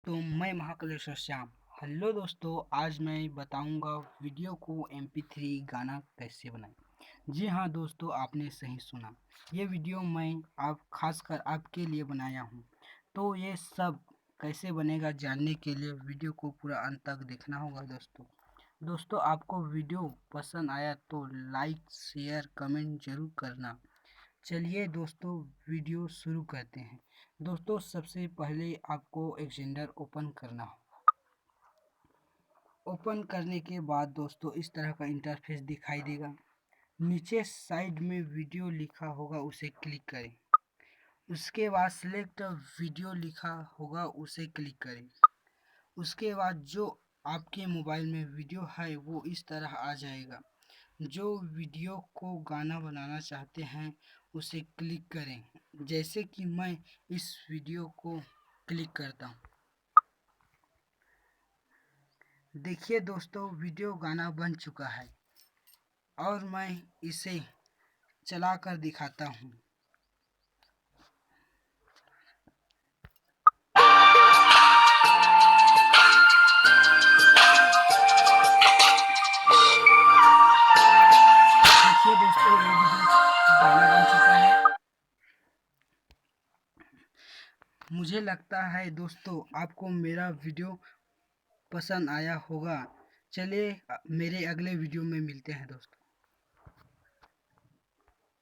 दोस्तों, मैं महाकालेश्वर श्याम। हेलो दोस्तों, आज मैं बताऊंगा वीडियो को MP3 गाना कैसे बनाएं। जी हाँ दोस्तों, आपने सही सुना। ये वीडियो मैं खासकर आपके लिए बनाया हूँ। तो ये सब कैसे बनेगा जानने के लिए वीडियो को पूरा अंत तक देखना होगा दोस्तों, आपको वीडियो पसंद आया तो लाइक शेयर कमेंट जरूर करना। चलिए दोस्तों, वीडियो शुरू करते हैं। दोस्तों, सबसे पहले आपको एक्सटेंडर ओपन करना होगा। ओपन करने के बाद दोस्तों इस तरह का इंटरफेस दिखाई देगा। नीचे साइड में वीडियो लिखा होगा, उसे क्लिक करें। उसके बाद सिलेक्ट वीडियो लिखा होगा, उसे क्लिक करें। उसके बाद जो आपके मोबाइल में वीडियो है वो इस तरह आ जाएगा। जो वीडियो को गाना बनाना चाहते हैं उसे क्लिक करें। जैसे कि मैं इस वीडियो को क्लिक करता हूँ। देखिए दोस्तों, वीडियो गाना बन चुका है और मैं इसे चलाकर दिखाता हूँ। देखिए दोस्तों, ये वीडियो गाना बन चुका है। मुझे लगता है दोस्तों आपको मेरा वीडियो पसंद आया होगा। चलिए मेरे अगले वीडियो में मिलते हैं दोस्तों।